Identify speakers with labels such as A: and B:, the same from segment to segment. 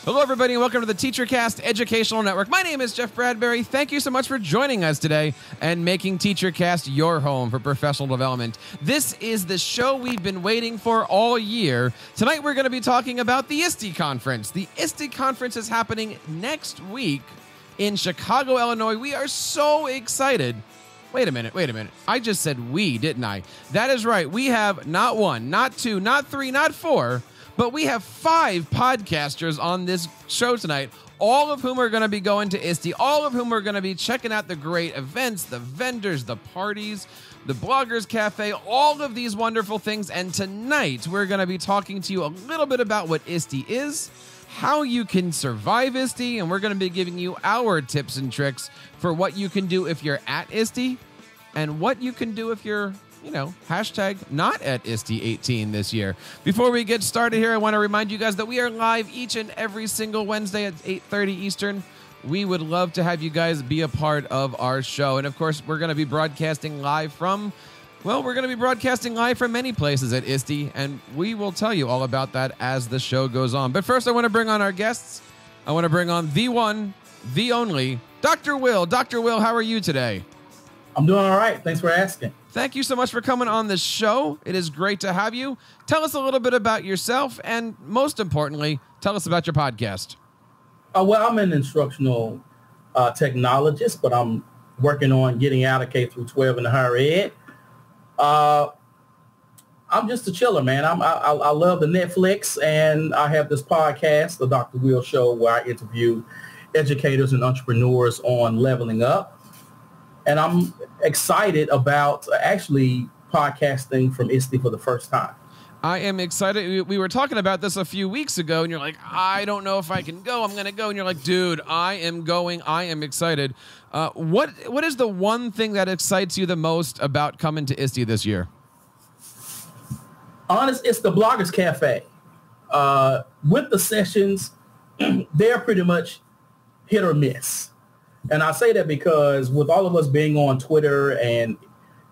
A: Hello, everybody, and welcome to the TeacherCast Educational Network. My name is Jeff Bradbury. Thank you so much for joining us today and making TeacherCast your home for professional development. This is the show we've been waiting for all year. Tonight, we're going to be talking about the ISTE conference. The ISTE conference is happening next week in Chicago, Illinois. We are so excited. Wait a minute. I just said we, didn't I? That is right. We have not one, not two, not three, not four, but we have 5 podcasters on this show tonight, all of whom are going to be going to ISTE, all of whom are going to be checking out the great events, the vendors, the parties, the Bloggers Cafe, all of these wonderful things. And tonight, we're going to be talking to you a little bit about what ISTE is, how you can survive ISTE, and we're going to be giving you our tips and tricks for what you can do if you're at ISTE and what you can do if you're hashtag not at ISTE 18 this year. Before we get started here, I want to remind you guys that we are live each and every single Wednesday at 8:30 Eastern. We would love to have you guys be a part of our show. And of course, we're going to be broadcasting live from many places at ISTE, and we will tell you all about that as the show goes on. But first, I want to bring on our guests. I want to bring on the one, the only, Dr. Will. Dr. Will, how are you today?
B: I'm doing all right. Thanks for asking.
A: Thank you so much for coming on the show. It is great to have you. Tell us a little bit about yourself, and most importantly, tell us about your podcast.
B: Well, I'm an instructional technologist, but I'm working on getting out of K through 12 in the higher ed. I'm just a chiller, man. I love the Netflix, and I have this podcast, the Dr. Will Show, where I interview educators and entrepreneurs on leveling up. And I'm excited about actually podcasting from ISTE for the first time.
A: I am excited. We were talking about this a few weeks ago, and you're like, I don't know if I can go. I'm going to go. And you're like, dude, I am going. I am excited. What is the one thing that excites you the most about coming to ISTE this year?
B: Honest, it's the Bloggers Cafe. With the sessions, they're pretty much hit or miss. And I say that because with all of us being on Twitter and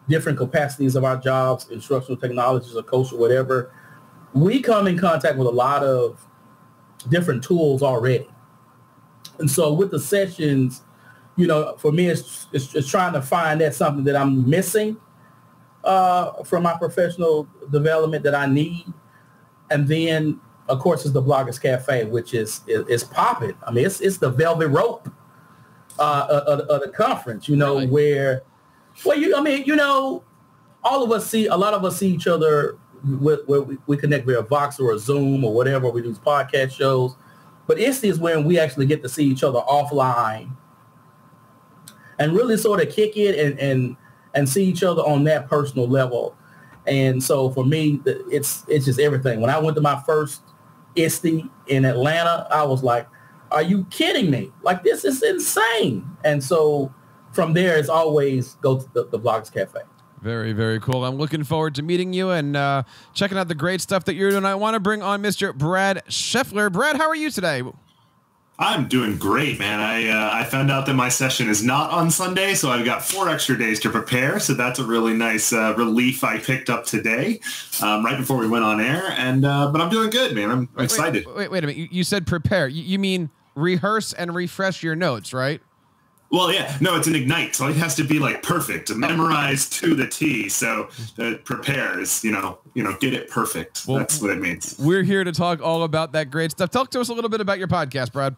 B: different capacities of our jobs, instructional technologies or coach or whatever, we come in contact with a lot of different tools already. And so with the sessions, for me, it's trying to find that something that I'm missing from my professional development that I need. And then, of course, it's the Bloggers Cafe, which is popping. I mean, it's the velvet rope of the conference,
A: Really?
B: where, all of us a lot of us see each other where we connect via Vox or a Zoom or whatever. We do podcast shows, but ISTE is when we actually get to see each other offline and really sort of kick it and see each other on that personal level. And so for me, it's just everything. When I went to my first ISTE in Atlanta, I was like, are you kidding me? Like, this is insane. And so from there, it's always go to the Bloggers Cafe.
A: Very, very cool. I'm looking forward to meeting you and checking out the great stuff that you're doing. I want to bring on Mr. Brad Schaeffler. Brad, how are you today?
C: I'm doing great, man. I found out that my session is not on Sunday, so I've got 4 extra days to prepare. So that's a really nice relief I picked up today, right before we went on air. And but I'm doing good, man. I'm excited.
A: Wait a minute. You said prepare. You mean rehearse and refresh your notes, right?
C: Well, yeah. No, it's an Ignite, so it has to be like perfect, memorized to the T. So it prepares, get it perfect. Well, that's what it means.
A: We're here to talk all about that great stuff. Talk to us a little bit about your podcast, Brad.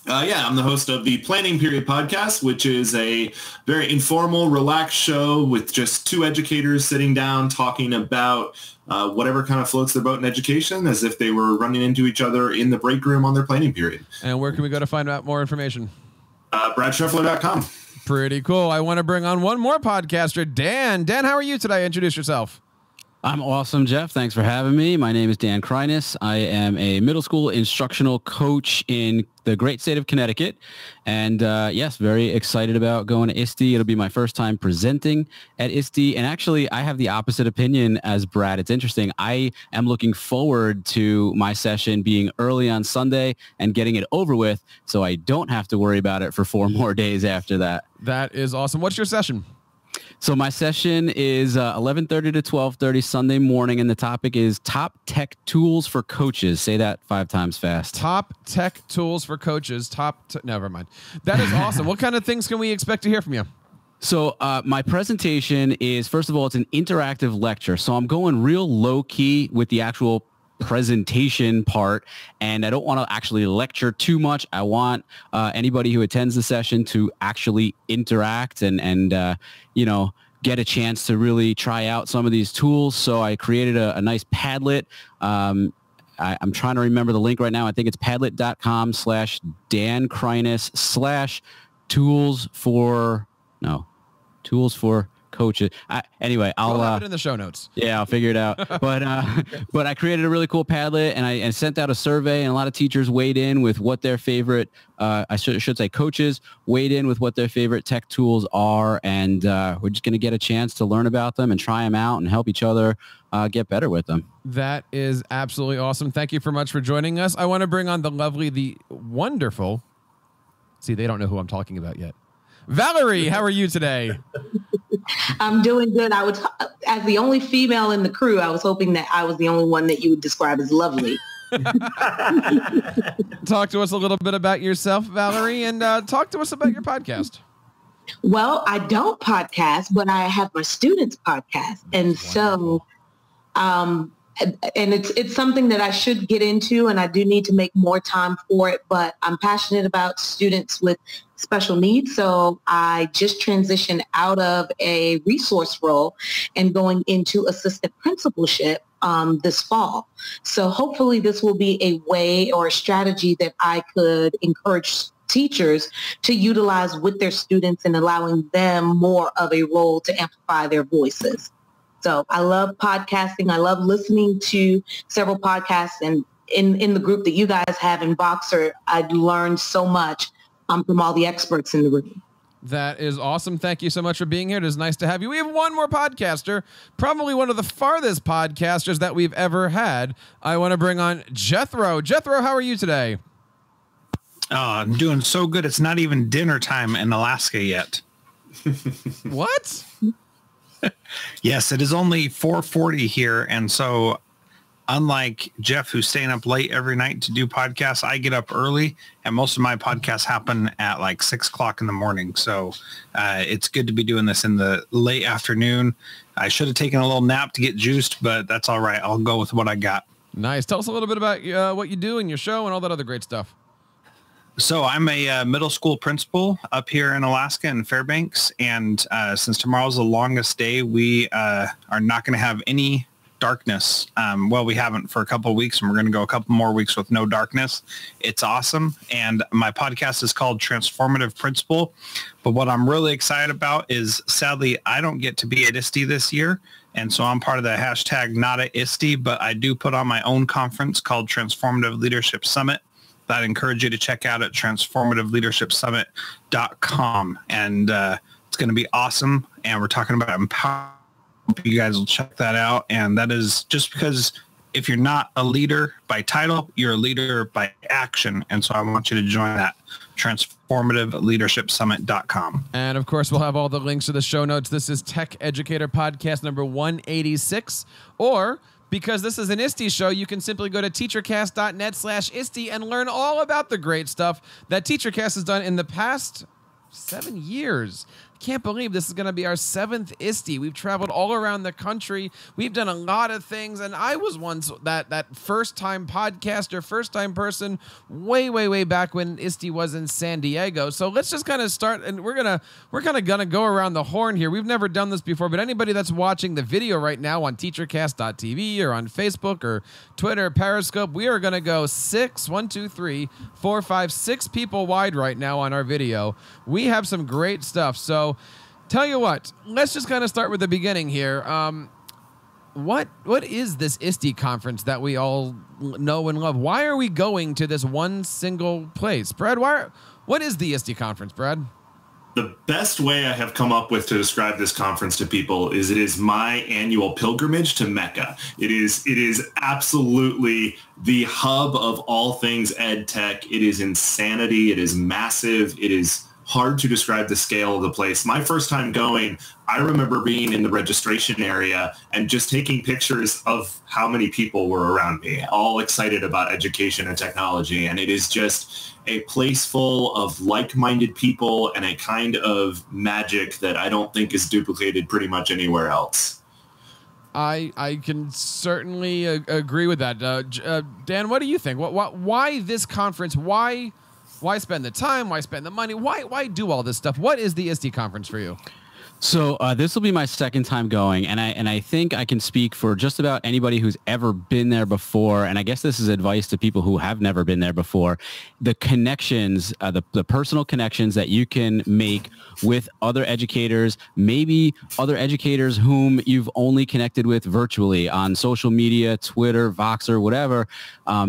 C: I'm the host of the Planning Period Podcast, which is a very informal, relaxed show with just 2 educators sitting down talking about whatever kind of floats their boat in education as if they were running into each other in the break room on their planning period.
A: And where can we go to find out more information?
C: BradSchaeffler.com.
A: Pretty cool. I want to bring on one more podcaster, Dan. Dan, how are you today? Introduce yourself.
D: I'm awesome, Jeff. Thanks for having me. My name is Dan Krytus. I am a middle school instructional coach in the great state of Connecticut. And yes, very excited about going to ISTE. It'll be my first time presenting at ISTE. And actually, I have the opposite opinion as Brad. It's interesting. I am looking forward to my session being early on Sunday and getting it over with so I don't have to worry about it for 4 more days after that.
A: That is awesome. What's your session?
D: So my session is 11:30 to 12:30 Sunday morning, and the topic is top tech tools for coaches. Say that 5 times fast.
A: Top tech tools for coaches. Never mind. That is awesome. What kind of things can we expect to hear from you?
D: So my presentation is, first of all, it's an interactive lecture. So I'm going real low key with the actual presentation part, and I don't want to actually lecture too much. I want anybody who attends the session to actually interact and get a chance to really try out some of these tools. So I created a nice Padlet. I'm trying to remember the link right now. I think it's padlet.com/DanKrynis/tools for coaches. Anyway, I'll
A: have it in the show notes.
D: Yeah, I'll figure it out. But I created a really cool Padlet, and I sent out a survey, and a lot of teachers weighed in with what their favorite, I should say coaches weighed in with what their favorite tech tools are, and we're just going to get a chance to learn about them and try them out and help each other get better with them.
A: That is absolutely awesome. Thank you so much for joining us. I want to bring on the lovely, the wonderful, see, they don't know who I'm talking about yet. Valerie, how are you today?
E: I'm doing good. As the only female in the crew, I was hoping that I was the only one that you would describe as lovely.
A: Talk to us a little bit about yourself, Valerie, and talk to us about your podcast.
E: Well, I don't podcast, but I have my students podcast. And so, and it's something that I should get into, and I do need to make more time for it, but I'm passionate about students with special needs. So I just transitioned out of a resource role and going into assistant principalship this fall. So hopefully this will be a way or a strategy that I could encourage teachers to utilize with their students and allowing them more of a role to amplify their voices. So I love podcasting. I love listening to several podcasts, and in the group that you guys have in Boxer, I learned so much from all the experts in the room.
A: That is awesome. Thank you so much for being here. It is nice to have you. We have one more podcaster, probably one of the farthest podcasters that we've ever had. I want to bring on Jethro. Jethro, how are you today?
F: Oh, I'm doing so good. It's not even dinner time in Alaska yet.
A: What?
F: Yes, it is only 4:40 here. And so unlike Jeff, who's staying up late every night to do podcasts, I get up early, and most of my podcasts happen at like 6 o'clock in the morning. So it's good to be doing this in the late afternoon. I should have taken a little nap to get juiced, but that's all right. I'll go with what I got. Nice.
A: Tell us a little bit about what you do in your show and all that other great stuff.
F: So I'm a middle school principal up here in Alaska in Fairbanks. And since tomorrow's the longest day, we are not going to have any darkness. Well, we haven't for a couple of weeks, and we're going to go a couple more weeks with no darkness. It's awesome. And my podcast is called Transformative Principal. But what I'm really excited about is, sadly, I don't get to be at ISTE this year. And so I'm part of the hashtag not at ISTE, but I do put on my own conference called Transformative Leadership Summit that I encourage you to check out at transformativeleadershipsummit.com. And it's going to be awesome. And we're talking about empowerment. You guys will check that out. And that is just because if you're not a leader by title, you're a leader by action. And so I want you to join that, transformativeleadershipsummit.com.
A: And of course, we'll have all the links to the show notes. This is Tech Educator Podcast number 186. Or because this is an ISTE show, you can simply go to teachercast.net/ISTE and learn all about the great stuff that TeacherCast has done in the past 7 years. Can't believe this is going to be our 7th ISTE. We've traveled all around the country. We've done a lot of things, and I was once that first-time podcaster, first-time person, way back when ISTE was in San Diego. So let's just kind of start, and we're kind of gonna go around the horn here. We've never done this before, but anybody that's watching the video right now on teachercast.tv or on Facebook or Twitter, Periscope, we are gonna go 6 people wide right now on our video. We have some great stuff. So tell you what, let's just kind of start with the beginning here. What is this ISTE conference that we all know and love? Why are we going to this one single place? Brad, what is the ISTE conference, Brad?
C: The best way I have come up with to describe this conference to people is it is my annual pilgrimage to Mecca. It is absolutely the hub of all things ed tech. It is insanity. It is massive. It is hard to describe the scale of the place. My first time going, I remember being in the registration area and just taking pictures of how many people were around me, all excited about education and technology. And it is just a place full of like-minded people and a kind of magic that I don't think is duplicated pretty much anywhere else.
A: I can certainly agree with that. Dan, what do you think? Why this conference? Why spend the time? Why spend the money? Why do all this stuff? What is the ISTE conference for you?
D: So this will be my second time going, and I think I can speak for just about anybody who's ever been there before, and I guess this is advice to people who have never been there before. The connections, the personal connections that you can make with other educators, maybe other educators whom you've only connected with virtually on social media, Twitter, Voxer, whatever,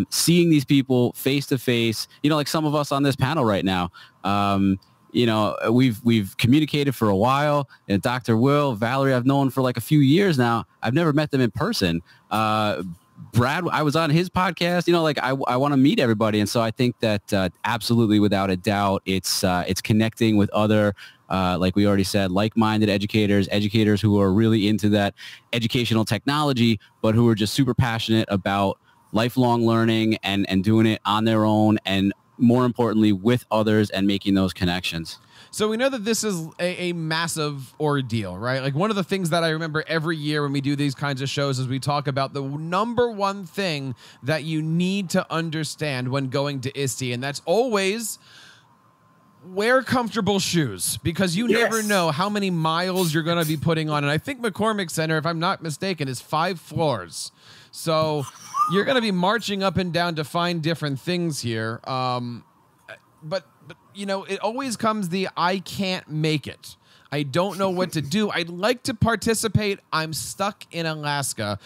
D: seeing these people face to face, like some of us on this panel right now. We've communicated for a while, and Dr. Will, Valerie, I've known for like a few years now. I've never met them in person. Brad, I was on his podcast, I want to meet everybody. And so I think that absolutely, without a doubt, it's connecting with other, like we already said, like-minded educators who are really into that educational technology, but who are just super passionate about lifelong learning and doing it on their own, and more importantly, with others, and making those connections.
A: So we know that this is a massive ordeal, right? Like, one of the things that I remember every year when we do these kinds of shows is we talk about the number one thing that you need to understand when going to ISTE, and that's always wear comfortable shoes, because you never know how many miles you're going to be putting on. And I think McCormick Center, if I'm not mistaken, is 5 floors. So you're going to be marching up and down to find different things here. But it always comes the I can't make it. I don't know what to do. I'd like to participate. I'm stuck in Alaska.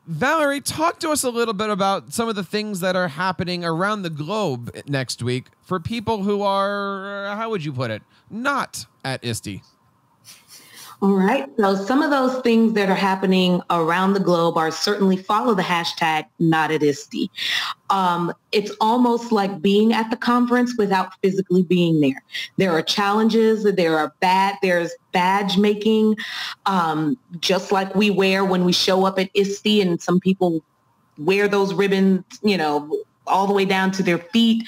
A: Valerie, talk to us a little bit about some of the things that are happening around the globe next week for people who are, how would you put it, not at ISTE.
E: All right. So some of those things that are happening around the globe are certainly follow the hashtag not at ISTE. It's almost like being at the conference without physically being there. There are challenges. There's badge making, just like we wear when we show up at ISTE, and some people wear those ribbons, all the way down to their feet.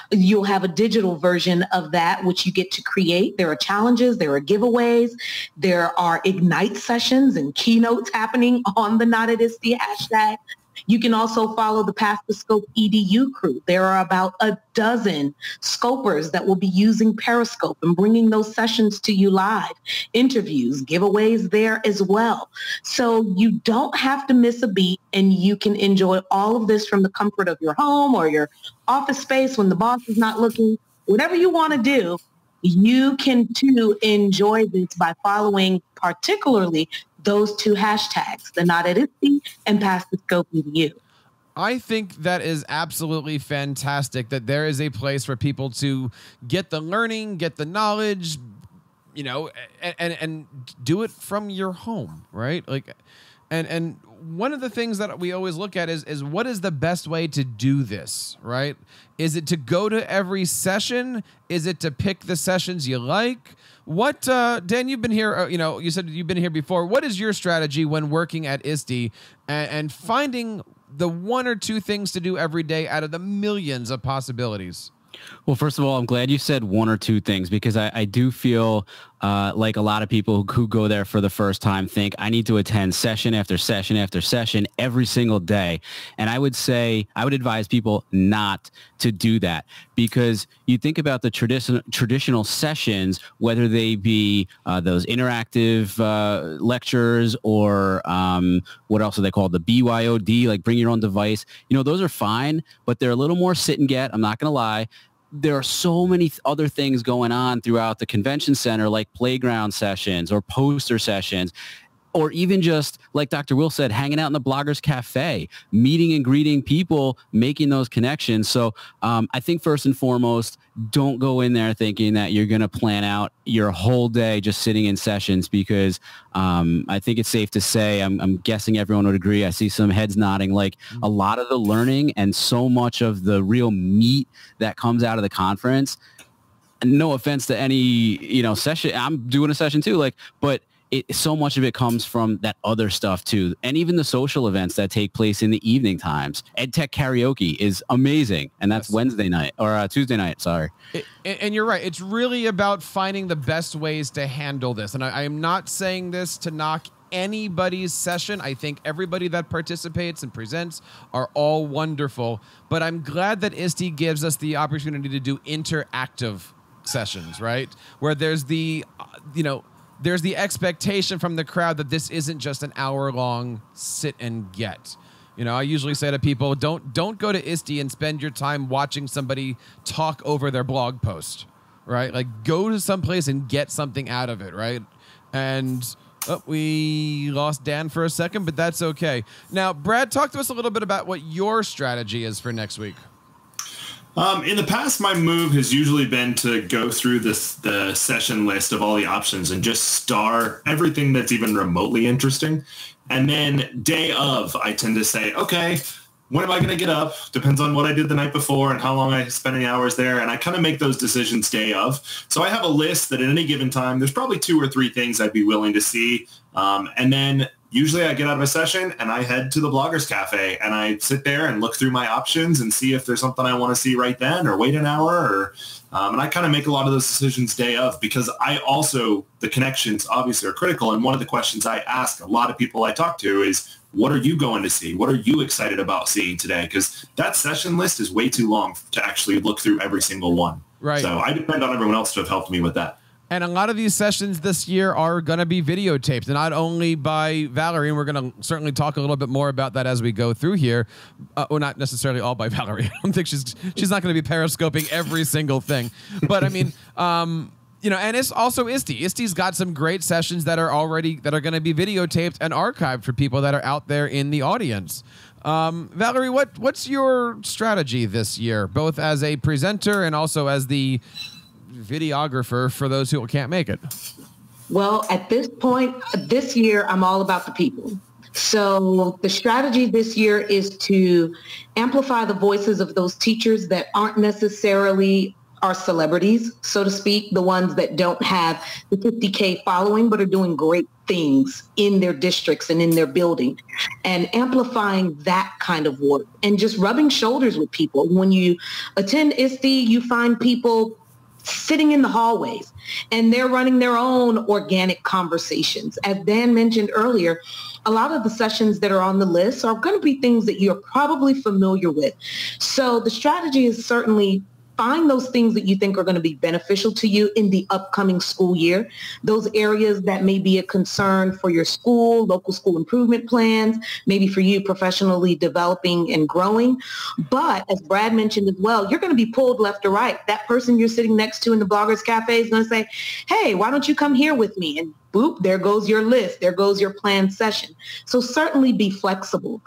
E: You'll have a digital version of that, which you get to create. There are challenges. There are giveaways. There are Ignite sessions and keynotes happening on the Not at ISTE hashtag. You can also follow the Path to Scope EDU crew. There are about a dozen scopers that will be using Periscope and bringing those sessions to you live, interviews, giveaways there as well. So you don't have to miss a beat, and you can enjoy all of this from the comfort of your home or your office space when the boss is not looking. Whatever you want to do, you can too enjoy this by following particularly those 2 hashtags, the Not at ISTE and Path to Scope EDU.
A: I think that is absolutely fantastic, that there is a place for people to get the learning, get the knowledge, and do it from your home, right? Like, and one of the things that we always look at is what is the best way to do this, right? Is it to go to every session? Is it to pick the sessions you like? What, Dan, you've been here, you said you've been here before. What is your strategy when working at ISTE and finding the 1 or 2 things to do every day out of the millions of possibilities?
D: Well, first of all, I'm glad you said 1 or 2 things, because I do feel like a lot of people who go there for the first time think I need to attend session after session after session every single day. And I would advise people not to do that, because you think about the traditional sessions, whether they be those interactive lectures or what else are they called? The BYOD, like bring your own device. Those are fine, but they're a little more sit and get. I'm not going to lie. There are so many other things going on throughout the convention center, like playground sessions or poster sessions, or even just, like Dr. Will said, hanging out in the Bloggers Cafe, meeting and greeting people, making those connections. So I think first and foremost, don't go in there thinking that you're going to plan out your whole day just sitting in sessions, because I think it's safe to say, I'm guessing everyone would agree, I see some heads nodding, like a lot of the learning and so much of the real meat that comes out of the conference no offense to any, session. I'm doing a session too, but so much of it comes from that other stuff too. And even the social events that take place in the evening times. EdTech karaoke is amazing. And that's Wednesday night or Tuesday night. Sorry.
A: And you're right. It's really about finding the best ways to handle this. And I am not saying this to knock anybody's session. I think everybody that participates and presents are all wonderful. But I'm glad that ISTE gives us the opportunity to do interactive sessions, right? Where there's the, there's the expectation from the crowd that this isn't just an hour-long sit and get. I usually say to people, don't go to ISTE and spend your time watching somebody talk over their blog post, right? Like, go to someplace and get something out of it, right? And we lost Dan for a second, but that's okay. Now, Brad, talk to us a little bit about what your strategy is for next week.
C: In the past, my move has usually been to go through the session list of all the options and just star everything that's even remotely interesting. And then day of, I tend to say, okay, when am I going to get up? Depends on what I did the night before and how long I spent any hours there. And I kind of make those decisions day of. So I have a list that at any given time, there's probably 2 or 3 things I'd be willing to see. And then usually I get out of a session and I head to the Bloggers Cafe and I sit there and look through my options and see if there's something I want to see right then or wait an hour. And I kind of make a lot of those decisions day of, because the connections obviously are critical. And one of the questions I ask a lot of people I talk to is, what are you going to see? What are you excited about seeing today? Because that session list is way too long to actually look through every single one.
A: Right.
C: So I depend on everyone else to have helped me with that.
A: And a lot of these sessions this year are going to be videotaped, and not only by Valerie, and we're going to certainly talk a little bit more about that as we go through here. Well, not necessarily all by Valerie. I don't think she's not going to be periscoping every single thing. But I mean, and it's also ISTE. ISTE's got some great sessions that are going to be videotaped and archived for people that are out there in the audience. Valerie, what's your strategy this year, both as a presenter and also as the videographer for those who can't make it?
E: Well, at this point, this year, I'm all about the people. So the strategy this year is to amplify the voices of those teachers that aren't necessarily our celebrities, so to speak, the ones that don't have the 50K following, but are doing great things in their districts and in their building, and amplifying that kind of work and just rubbing shoulders with people. When you attend ISTE, you find people sitting in the hallways and they're running their own organic conversations. As Dan mentioned earlier, a lot of the sessions that are on the list are going to be things that you're probably familiar with. So the strategy is certainly find those things that you think are going to be beneficial to you in the upcoming school year, those areas that may be a concern for your school, local school improvement plans, maybe for you professionally developing and growing. But as Brad mentioned as well, you're going to be pulled left or right. That person you're sitting next to in the Bloggers Cafe is going to say, hey, why don't you come here with me? And boop, there goes your list. There goes your planned session. So certainly be flexible.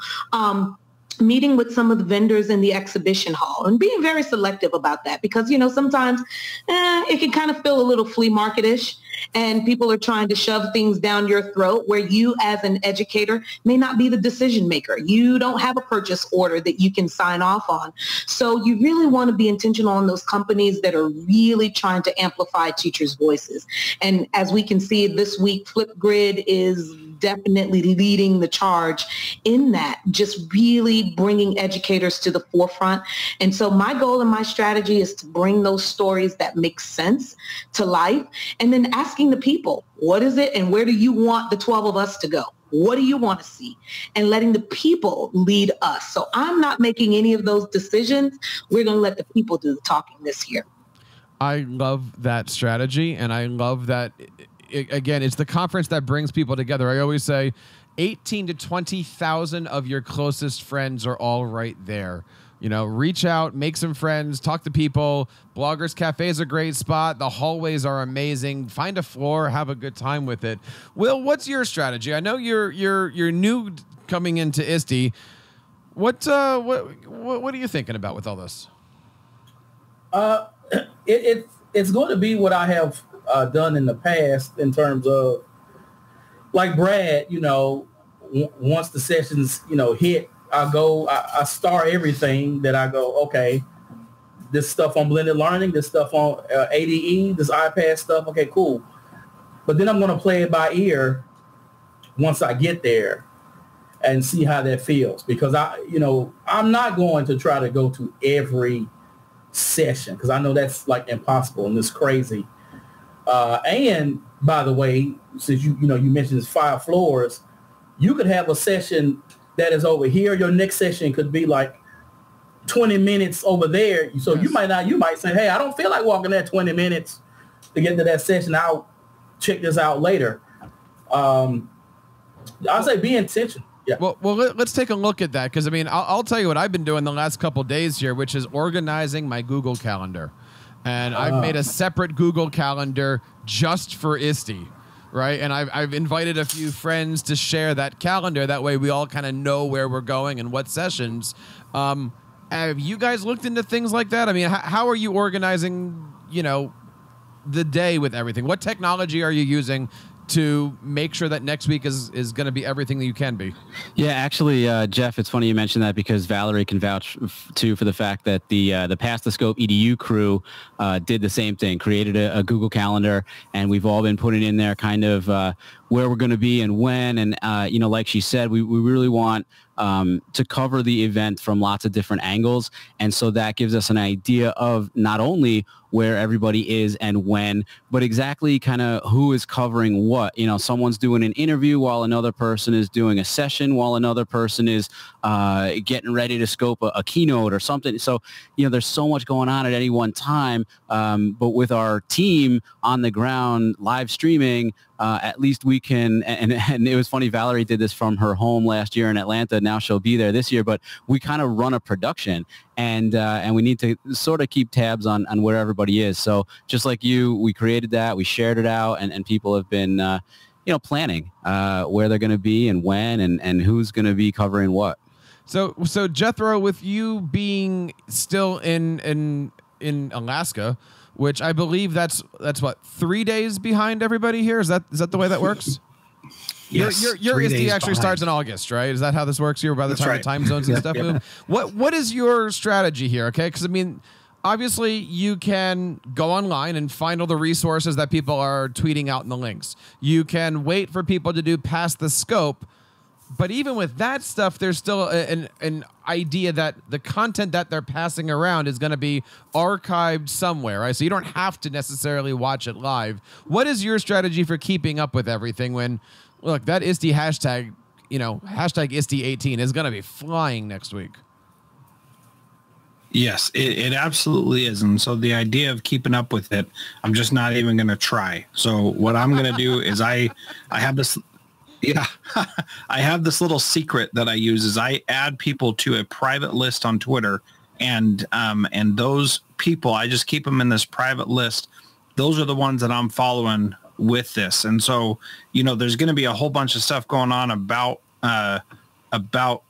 E: Meeting with some of the vendors in the exhibition hall and being very selective about that, because, sometimes it can kind of feel a little flea market-ish and people are trying to shove things down your throat where you as an educator may not be the decision maker. You don't have a purchase order that you can sign off on. So you really want to be intentional on those companies that are really trying to amplify teachers' voices. And as we can see this week, Flipgrid is definitely leading the charge in that, just really bringing educators to the forefront. And so my goal and my strategy is to bring those stories that make sense to life, and then asking the people, what is it and where do you want the 12 of us to go? What do you want to see? And letting the people lead us. So I'm not making any of those decisions. We're going to let the people do the talking this year.
A: I love that strategy, and I love that again, it's the conference that brings people together. I always say 18 to 20,000 of your closest friends are all right there. Reach out, make some friends, talk to people. Bloggers Cafe is a great spot. The hallways are amazing. Find a floor, have a good time with it. Will, what's your strategy? I know you're new coming into ISTE. What are you thinking about with all this?
B: It's going to be what I have done in the past in terms of, like Brad, once the sessions, hit, I star everything that I go, okay, this stuff on blended learning, this stuff on ADE, this iPad stuff. Okay, cool. But then I'm going to play it by ear once I get there and see how that feels. Because I'm not going to try to go to every session because I know that's like impossible and it's crazy. And by the way, since you mentioned it's 5 floors, you could have a session that is over here. Your next session could be like 20 minutes over there. So you might say, hey, I don't feel like walking that 20 minutes to get to that session. I'll check this out later. I'll say be intentional. Yeah.
A: Well, let's take a look at that because, I mean, I'll tell you what I've been doing the last couple of days here, which is organizing my Google Calendar. And I've made a separate Google Calendar just for ISTE, right? And I've invited a few friends to share that calendar. That way we all kind of know where we're going and what sessions. Have you guys looked into things like that? I mean, how are you organizing, the day with everything? What technology are you using to make sure that next week is going to be everything that you can be?
D: Yeah, actually, Jeff, it's funny you mentioned that because Valerie can vouch for the fact that the Pass the Scope EDU crew did the same thing, created a Google Calendar, and we've all been putting in there kind of where we're going to be and when. And, like she said, we really want to cover the event from lots of different angles. And so that gives us an idea of not only where everybody is and when, but exactly kind of who is covering what. Someone's doing an interview while another person is doing a session, while another person is getting ready to scope a keynote or something. So, there's so much going on at any one time. But with our team on the ground live streaming, at least we can, and it was funny, Valerie did this from her home last year in Atlanta. Now she'll be there this year, but we kind of run a production and we need to sort of keep tabs on where everybody is. So just like you, we created that, we shared it out, and people have been, planning where they're going to be and when and who's going to be covering what.
A: So Jethro, with you being still in Alaska, which I believe that's what, 3 days behind everybody here. Is that the way that works?
F: Yes,
A: your ISTE actually starts in August, right? Is that how this works here? By the time the time zones and stuff move. What is your strategy here? Okay, because I mean, obviously you can go online and find all the resources that people are tweeting out in the links. You can wait for people to do Pass the Scope. But even with that stuff, there's still an idea that the content that they're passing around is going to be archived somewhere, right? So you don't have to necessarily watch it live. What is your strategy for keeping up with everything when, look, that ISTE hashtag, hashtag ISTE18 is going to be flying next week?
F: Yes, it absolutely is. And so the idea of keeping up with it, I'm just not even going to try. So what I'm going to do is I have this... Yeah, I have this little secret that I use is I add people to a private list on Twitter, and those people, I just keep them in this private list. Those are the ones that I'm following with this. And so, there's going to be a whole bunch of stuff going on about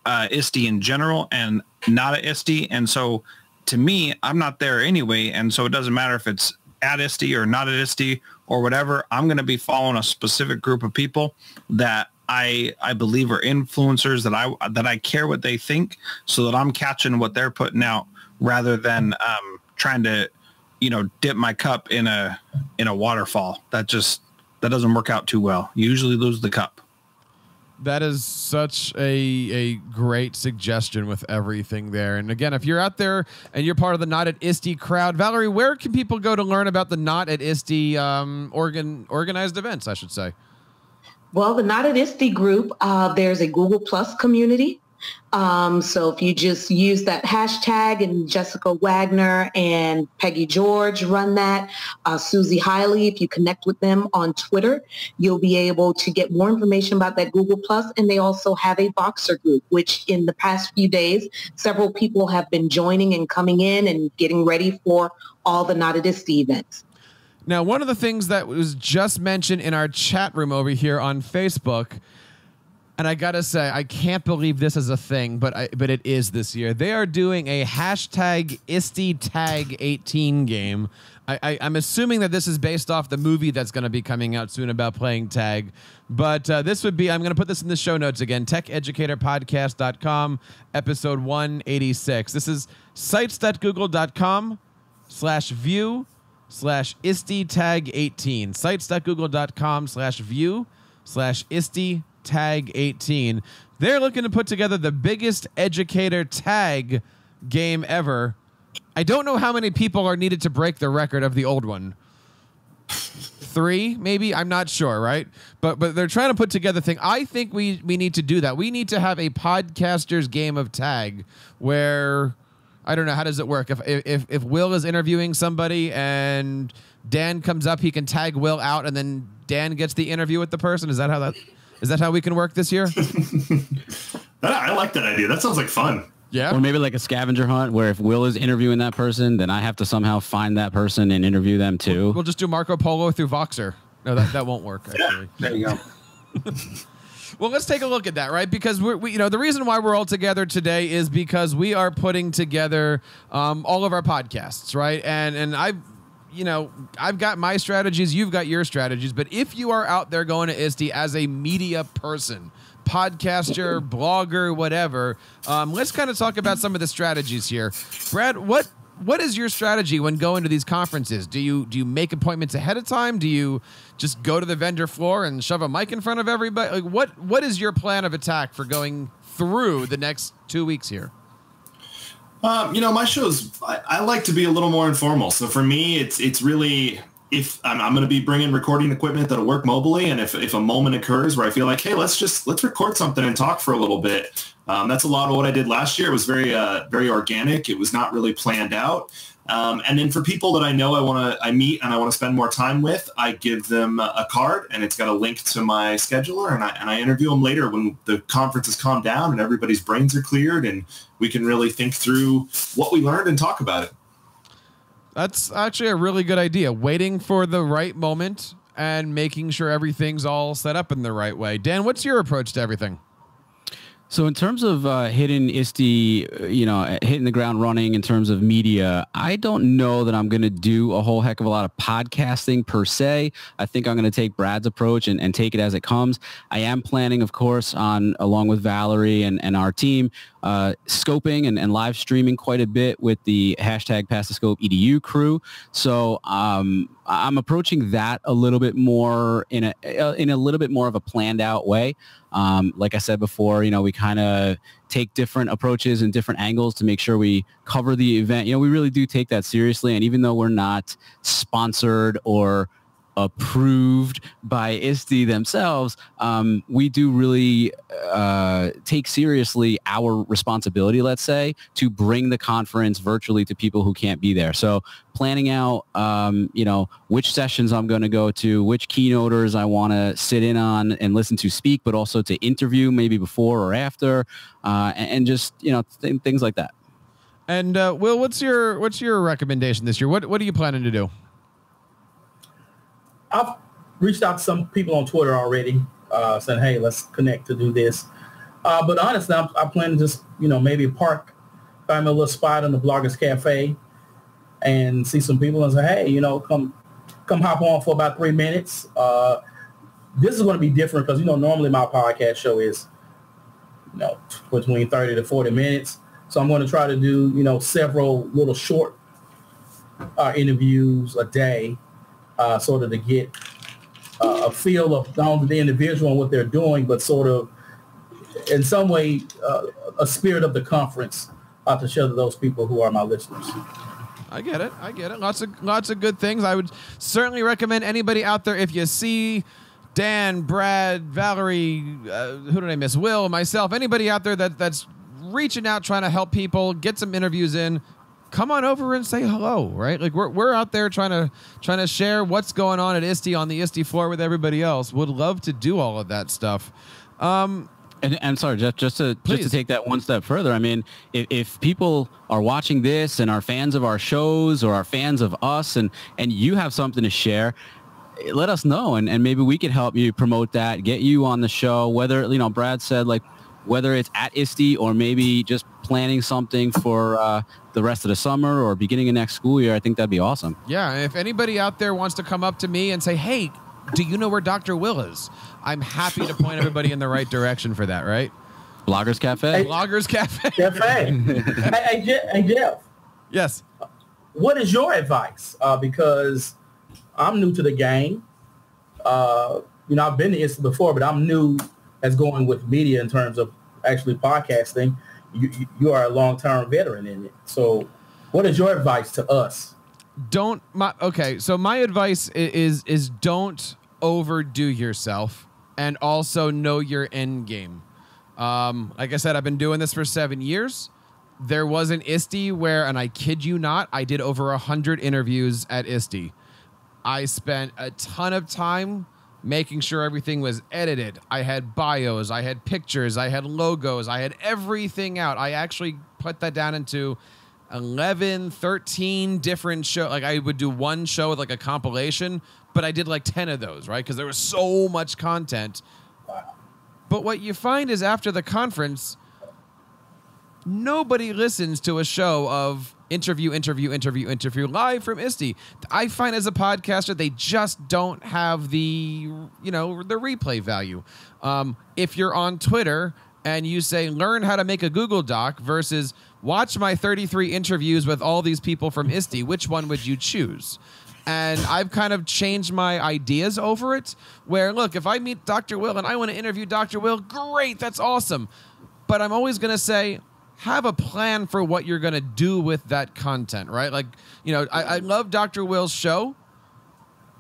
F: ISTE in general and not at ISTE. And so to me, I'm not there anyway. And so it doesn't matter if it's at ISTE or not at ISTE or whatever. I'm going to be following a specific group of people that I believe are influencers, that I care what they think, so that I'm catching what they're putting out rather than trying to, dip my cup in a waterfall. That doesn't work out too well. You usually lose the cup.
A: That is such a great suggestion with everything there. And again, if you're out there and you're part of the Not at ISTE crowd, Valerie, where can people go to learn about the Not at ISTE organized events, I should say?
E: Well, the Not at ISTE group, there's a Google Plus community. So if you just use that hashtag, and Jessica Wagner and Peggy George run that, Susie Hiley, if you connect with them on Twitter, you'll be able to get more information about that Google Plus. And they also have a Boxer group, which in the past few days, several people have been joining and coming in and getting ready for all the Not at ISTE events.
A: Now, one of the things that was just mentioned in our chat room over here on Facebook, and I got to say, I can't believe this is a thing, but it is this year. They are doing a hashtag ISTE Tag 18 game. I'm assuming that this is based off the movie that's going to be coming out soon about playing tag. But this would be, I'm going to put this in the show notes again, TechEducatorPodcast.com, episode 186. This is sites.google.com sites.google.com/view/ISTE tag 18. Sites.google.com/view/ISTE tag 18. They're looking to put together the biggest educator tag game ever. I don't know how many people are needed to break the record of the old one. 3, maybe? I'm not sure, right? But they're trying to put together a thing. I think we need to do that. We need to have a podcaster's game of tag where, I don't know, how does it work? If Will is interviewing somebody and Dan comes up, he can tag Will out, and then Dan gets the interview with the person. Is that how we can work this year?
C: I like that idea. That sounds like fun.
A: Yeah.
D: Or maybe like a scavenger hunt where if Will is interviewing that person, then I have to somehow find that person and interview them too.
A: We'll just do Marco Polo through Voxer. No, that won't work, actually.
F: Yeah, there you go.
A: Well, let's take a look at that, right? Because we the reason why we're all together today is because we are putting together all of our podcasts, right? And I've got my strategies, you've got your strategies, but if you are out there going to ISTE as a media person, podcaster, blogger, whatever, let's kind of talk about some of the strategies here. Brad, what is your strategy when going to these conferences? Do you make appointments ahead of time? Do you just go to the vendor floor and shove a mic in front of everybody? Like, what is your plan of attack for going through the next 2 weeks here?
C: My shows, I like to be a little more informal. So for me, it's really, if I'm going to be bringing recording equipment that'll work mobily, and if a moment occurs where I feel like, hey, let's record something and talk for a little bit. That's a lot of what I did last year. It was very organic. It was not really planned out. And then for people that I know I meet and I want to spend more time with, I give them a card, and it's got a link to my scheduler, and I interview them later when the conference has calmed down and everybody's brains are cleared, and we can really think through what we learned and talk about it.
A: That's actually a really good idea. Waiting for the right moment and making sure everything's all set up in the right way. Dan, what's your approach to everything?
D: So in terms of hitting ISTE, hitting the ground running in terms of media, I don't know that I'm going to do a whole heck of a lot of podcasting per se. I think I'm going to take Brad's approach and take it as it comes. I am planning, of course, along with Valerie and our team, scoping and live streaming quite a bit with the hashtag Pass the Scope EDU crew. So I'm approaching that a little bit more in a little bit more of a planned out way. Like I said before, we kind of take different approaches and different angles to make sure we cover the event. We really do take that seriously. And even though we're not sponsored or approved by ISTE themselves, we do really take seriously our responsibility, let's say, to bring the conference virtually to people who can't be there. So planning out, which sessions I'm going to go to, which keynoters I want to sit in on and listen to speak, but also to interview maybe before or after, and just, things like that.
A: And Will, what's your recommendation this year? What are you planning to do?
B: I've reached out to some people on Twitter already, saying, hey, let's connect to do this. But honestly, I plan to just, maybe find me a little spot in the Bloggers Cafe and see some people and say, hey, come hop on for about 3 minutes. This is going to be different because, normally my podcast show is, between 30 to 40 minutes. So I'm going to try to do, several little short interviews a day. Sort of to get a feel of not only the individual and what they're doing, but sort of in some way a spirit of the conference to show to those people who are my listeners.
A: I get it. Lots of good things. I would certainly recommend anybody out there, if you see Dan, Brad, Valerie, who did I miss? Will, myself, anybody out there that's reaching out, trying to help people, get some interviews in, come on over and say hello, right? Like we're out there trying to share what's going on at ISTE on the ISTE floor with everybody else. Would love to do all of that stuff.
D: And sorry, Jeff, just to take that one step further. I mean, if people are watching this and are fans of our shows or are fans of us and you have something to share, let us know and maybe we could help you promote that, get you on the show, whether, Brad said, like, whether it's at ISTE or maybe just planning something for the rest of the summer or beginning of next school year. I think that'd be awesome.
A: Yeah, if anybody out there wants to come up to me and say, hey, do you know where Dr. Will is? I'm happy to point everybody in the right direction for that, right?
D: Bloggers Cafe?
A: Bloggers Cafe.
B: Cafe. Hey, Jeff.
A: Yes.
B: what is your advice? Because I'm new to the game. I've been to ISTE before, but I'm new as going with media in terms of actually podcasting. You are a long-term veteran in it. So what is your advice to us?
A: So my advice is don't overdo yourself, and also know your end game. Like I said, I've been doing this for 7 years. There was an ISTE where, and I kid you not, I did over 100 interviews at ISTE. I spent a ton of time making sure everything was edited. I had bios, I had pictures, I had logos, I had everything out. I actually put that down into 11, 13 different shows. Like, I would do one show with like a compilation, but I did like 10 of those, right? Because there was so much content. But what you find is after the conference, nobody listens to a show of interview live from ISTE. I find as a podcaster, they just don't have the replay value. If you're on Twitter and you say, learn how to make a Google Doc versus watch my 33 interviews with all these people from ISTE, which one would you choose? And I've kind of changed my ideas over it, where, look, if I meet Dr. Will and I want to interview Dr. Will, great, that's awesome. But I'm always going to say, have a plan for what you're going to do with that content, right? Like, I love Dr. Will's show.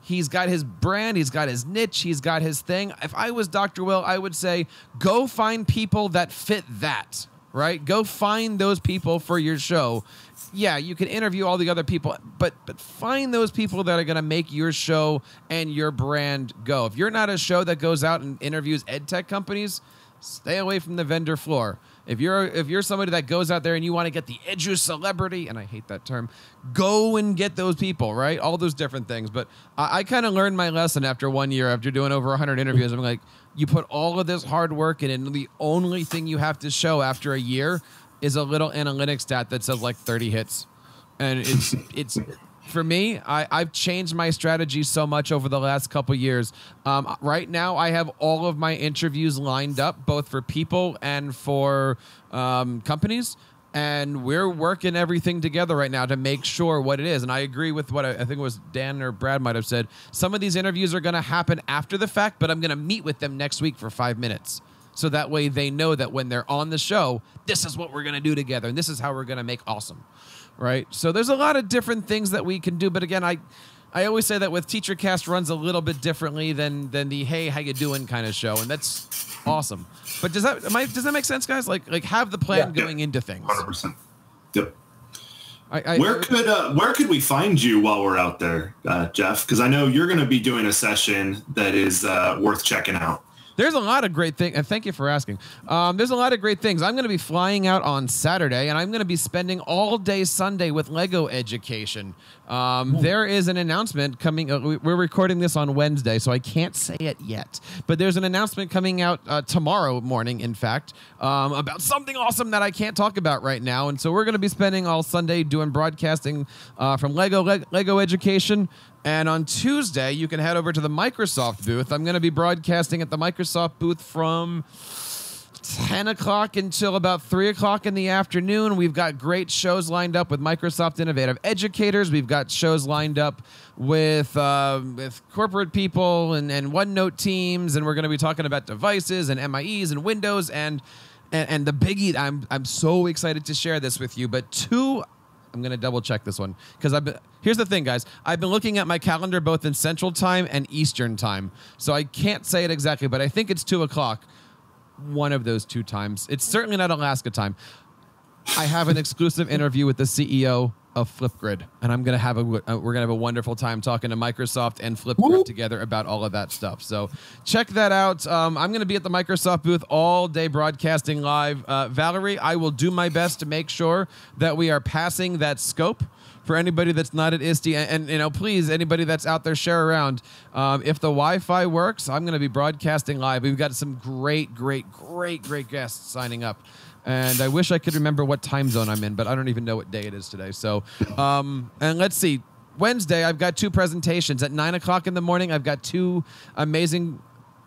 A: He's got his brand. He's got his niche. He's got his thing. If I was Dr. Will, I would say, go find people that fit that, right? Go find those people for your show. Yeah, you can interview all the other people, but find those people that are going to make your show and your brand go. If you're not a show that goes out and interviews ed tech companies, stay away from the vendor floor. If you're somebody that goes out there and you want to get the edu celebrity, and I hate that term, go and get those people, right? All those different things. But I kind of learned my lesson after 1 year, after doing over 100 interviews. I'm like, you put all of this hard work in, and the only thing you have to show after a year is a little analytics stat that says like 30 hits. And it's for me, I've changed my strategy so much over the last couple years. Right now, I have all of my interviews lined up, both for people and for companies. And we're working everything together right now to make sure what it is. And I agree with what I think it was Dan or Brad might have said. Some of these interviews are going to happen after the fact, but I'm going to meet with them next week for 5 minutes. So that way they know that when they're on the show, this is what we're going to do together. And this is how we're going to make awesome. Right? So there's a lot of different things that we can do. But again, I always say that with TeacherCast runs a little bit differently than the hey, how you doing kind of show. And that's awesome. But does that make sense, guys? Like have the plan going into things.
C: 100%. Yep. Where could we find you while we're out there, Jeff? Because I know you're going to be doing a session that is worth checking out.
A: There's a lot of great things, and thank you for asking. There's a lot of great things. I'm going to be flying out on Saturday, and I'm going to be spending all day Sunday with Lego education. There is an announcement coming. We're recording this on Wednesday, so I can't say it yet. But there's an announcement coming out tomorrow morning, in fact, about something awesome that I can't talk about right now. And so we're going to be spending all Sunday doing broadcasting from Lego education. And on Tuesday, you can head over to the Microsoft booth. I'm going to be broadcasting at the Microsoft booth from 10 o'clock until about 3 o'clock in the afternoon. We've got great shows lined up with Microsoft Innovative Educators. We've got shows lined up with corporate people and OneNote teams. And we're going to be talking about devices and MIEs and Windows and the biggie. I'm so excited to share this with you. But I'm going to double check this one because here's the thing, guys. I've been looking at my calendar both in Central Time and Eastern Time. So I can't say it exactly, but I think it's 2 o'clock. One of those 2 times. It's certainly not Alaska time. I have an exclusive interview with the CEO of Flipgrid, and we're gonna have a wonderful time talking to Microsoft and Flipgrid together about all of that stuff. So check that out. I'm gonna be at the Microsoft booth all day broadcasting live. Valerie, I will do my best to make sure that we are passing that scope for anybody that's not at ISTE. And please, anybody that's out there, share around. If the Wi-Fi works, I'm going to be broadcasting live. We've got some great guests signing up. And I wish I could remember what time zone I'm in, but I don't even know what day it is today. So, and let's see. Wednesday, I've got 2 presentations. At 9 o'clock in the morning, I've got 2 amazing...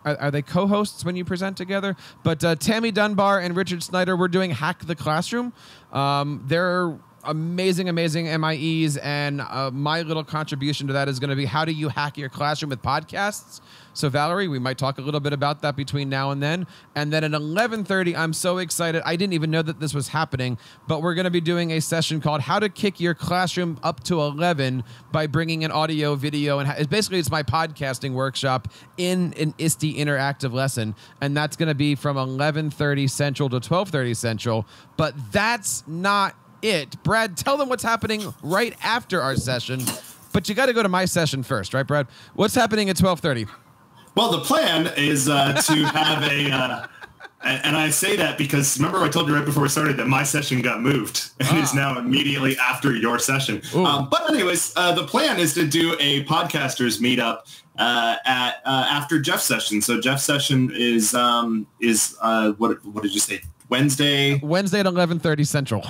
A: Are they co-hosts when you present together? But Tammy Dunbar and Richard Snyder, we're doing Hack the Classroom. They're amazing MIEs, and my little contribution to that is going to be how do you hack your classroom with podcasts. So Valerie, we might talk a little bit about that between now and then. And then at 11:30, I'm so excited. I didn't even know that this was happening, but we're going to be doing a session called How to Kick Your Classroom Up to 11 by bringing in audio, video, and basically it's my podcasting workshop in an ISTE interactive lesson. And that's going to be from 11:30 Central to 12:30 Central. But that's not it. Brad, tell them what's happening right after our session. But you got to go to my session first, right, Brad? What's happening at 12:30?
C: Well, the plan is to have a, and I say that because remember I told you right before we started that my session got moved and it's now immediately after your session. But anyways, the plan is to do a podcasters meetup at after Jeff's session. So Jeff's session is what did you say? Wednesday?
A: Wednesday at 11:30 Central.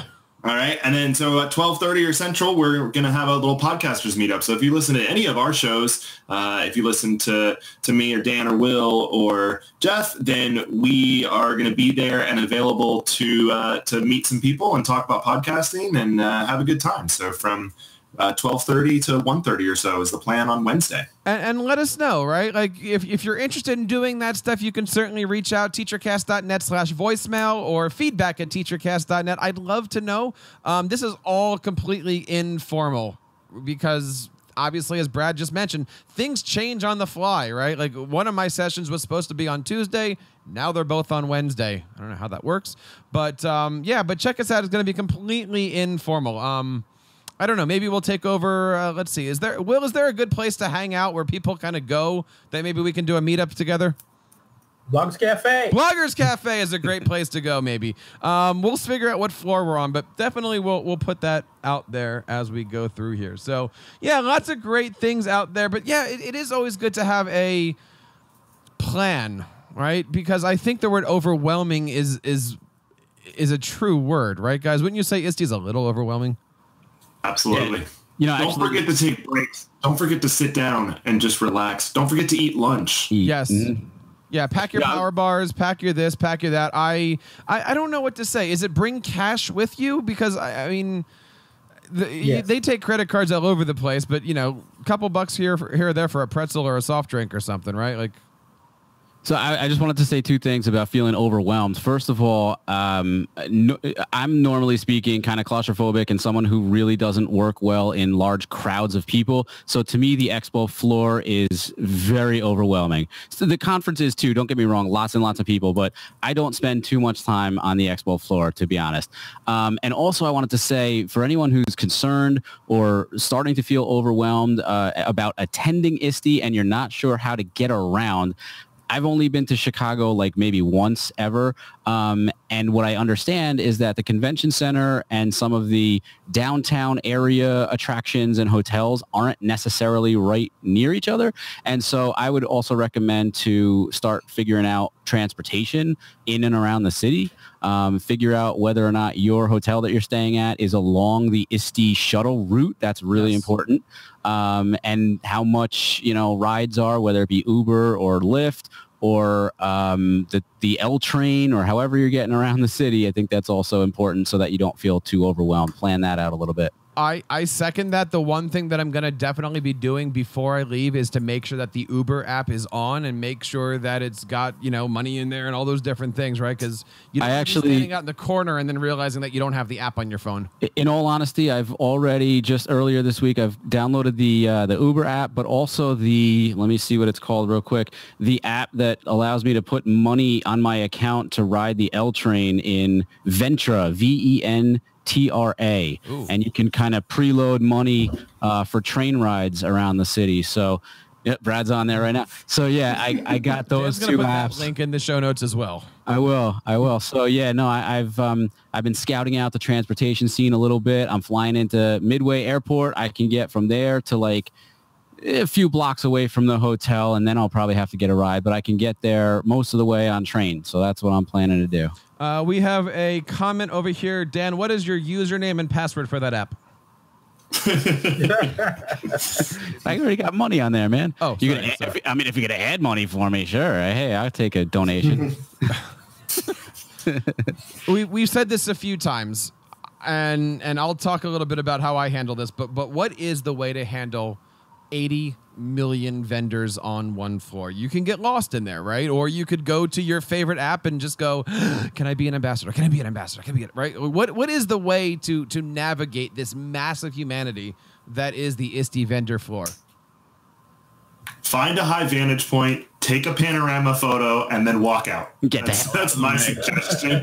C: All right. And then so at 12:30 or Central, we're going to have a little podcasters meetup. So if you listen to any of our shows, if you listen to me or Dan or Will or Jeff, then we are going to be there and available to meet some people and talk about podcasting and have a good time. So from 12:30 to 1:30 or so is the plan on Wednesday.
A: And let us know, right? Like if you're interested in doing that stuff, you can certainly reach out, teachercast.net/voicemail or feedback@teachercast.net. I'd love to know. This is all completely informal because obviously, as Brad just mentioned, things change on the fly, right? Like one of my sessions was supposed to be on Tuesday. Now they're both on Wednesday. I don't know how that works, but but check us out. It's going to be completely informal. I don't know. Maybe we'll take over. Let's see. Is there a good place to hang out where people kind of go that maybe we can do a meetup together?
B: Bloggers Cafe.
A: Bloggers Cafe is a great place to go. Maybe we'll figure out what floor we're on, but definitely we'll put that out there as we go through here. So yeah, lots of great things out there. But yeah, it is always good to have a plan, right? Because I think the word overwhelming is a true word, right, guys? Wouldn't you say ISTE is a little overwhelming?
C: Absolutely.
D: Yeah. You know,
C: don't forget to take breaks. Don't forget to sit down and just relax. Don't forget to eat lunch.
A: Yes. Mm-hmm. Yeah, pack your power bars, pack your this, pack your that. I don't know what to say. Is it bring cash with you? Because, I mean, they take credit cards all over the place, but, you know, a couple bucks here or there for a pretzel or a soft drink or something, right? Like.
D: So I just wanted to say two things about feeling overwhelmed. First of all, I'm normally speaking kind of claustrophobic and someone who really doesn't work well in large crowds of people. So to me, the expo floor is very overwhelming. So the conference is too, don't get me wrong, lots and lots of people, but I don't spend too much time on the expo floor, to be honest. And also I wanted to say for anyone who's concerned or starting to feel overwhelmed about attending ISTE and you're not sure how to get around, I've only been to Chicago like maybe once ever. And what I understand is that the convention center and some of the downtown area attractions and hotels aren't necessarily right near each other. And so I would also recommend to start figuring out transportation in and around the city. Figure out whether or not your hotel that you're staying at is along the ISTE shuttle route. That's really important. And how much, rides are, whether it be Uber or Lyft or the L train or however you're getting around the city. I think that's also important so that you don't feel too overwhelmed. Plan that out a little bit.
A: I second that. The one thing that I'm going to definitely be doing before I leave is to make sure that the Uber app is on and make sure that it's got, money in there and all those different things, right? Because you don't be standing out in the corner and then realizing that you don't have the app on your phone.
D: In all honesty, I've already just earlier this week, I've downloaded the Uber app, but also let me see what it's called real quick, the app that allows me to put money on my account to ride the L train in Ventra, VENTRA.
A: Ooh.
D: And you can kind of preload money for train rides around the city. So, yeah, Brad's on there right now. So yeah, I got those two apps.
A: That link in the show notes as well.
D: I will. So yeah, no, I've been scouting out the transportation scene a little bit. I'm flying into Midway Airport. I can get from there to like a few blocks away from the hotel, and then I'll probably have to get a ride, but I can get there most of the way on train. So that's what I'm planning to do.
A: We have a comment over here. Dan, what is your username and password for that app?
D: I already got money on there, man.
A: Oh,
D: if you're going to add money for me, sure. Hey, I'll take a donation.
A: We've said this a few times. and I'll talk a little bit about how I handle this, but what is the way to handle 80 million vendors on one floor? You can get lost in there, right? Or you could go to your favorite app and just go, can I be an ambassador? Can I be an ambassador? Can I be right? What is the way to navigate this massive humanity that is the ISTE vendor floor?
C: Find a high vantage point, take a panorama photo, and then walk out. That's my suggestion.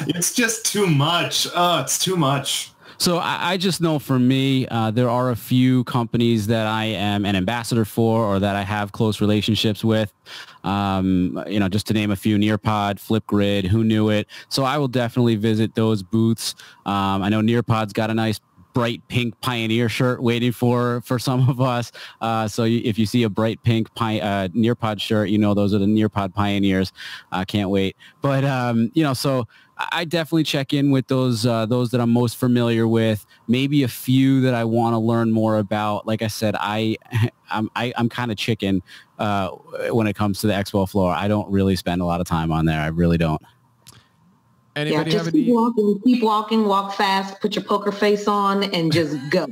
C: It's just too much. It's too much.
D: So I just know for me, there are a few companies that I am an ambassador for or that I have close relationships with. Just to name a few, Nearpod, Flipgrid, Who Knew It. So I will definitely visit those booths. I know Nearpod's got a nice bright pink Pioneer shirt waiting for some of us. So if you see a bright pink Nearpod shirt, those are the Nearpod Pioneers. Can't wait. But, so I definitely check in with those that I'm most familiar with, maybe a few that I want to learn more about. Like I said, I'm kind of chicken when it comes to the expo floor. I don't really spend a lot of time on there. I really don't.
A: Anybody
E: just keep walking, walk fast, put your poker face on, and just go.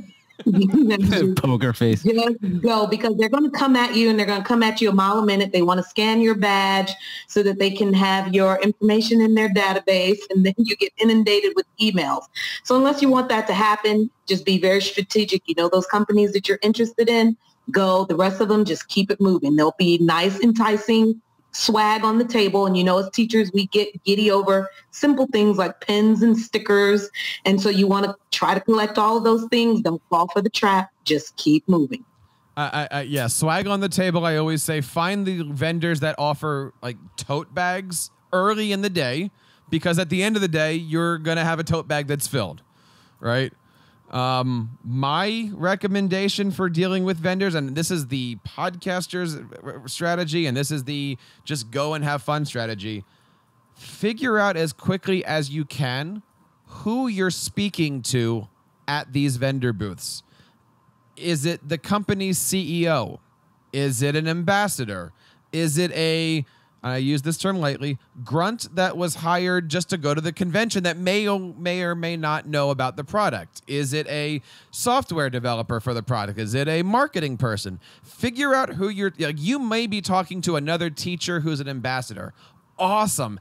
D: Poker face.
E: Just go, because they're going to come at you, and they're going to come at you a mile a minute. They want to scan your badge so that they can have your information in their database, and then you get inundated with emails. So unless you want that to happen, just be very strategic. Those companies that you're interested in, go. The rest of them, just keep it moving. They'll be nice, enticing swag on the table. And as teachers, we get giddy over simple things like pens and stickers. And so you want to try to collect all of those things. Don't fall for the trap. Just keep moving.
A: Yeah, swag on the table. I always say find the vendors that offer like tote bags early in the day, because at the end of the day, you're going to have a tote bag that's filled, right? My recommendation for dealing with vendors, and this is the podcaster's strategy, and this is the just go and have fun strategy. Figure out as quickly as you can who you're speaking to at these vendor booths. Is it the company's CEO? Is it an ambassador? Is it I use this term lightly, grunt that was hired just to go to the convention that may or may not know about the product? Is it a software developer for the product? Is it a marketing person? Figure out who you may be talking to another teacher who's an ambassador. Awesome.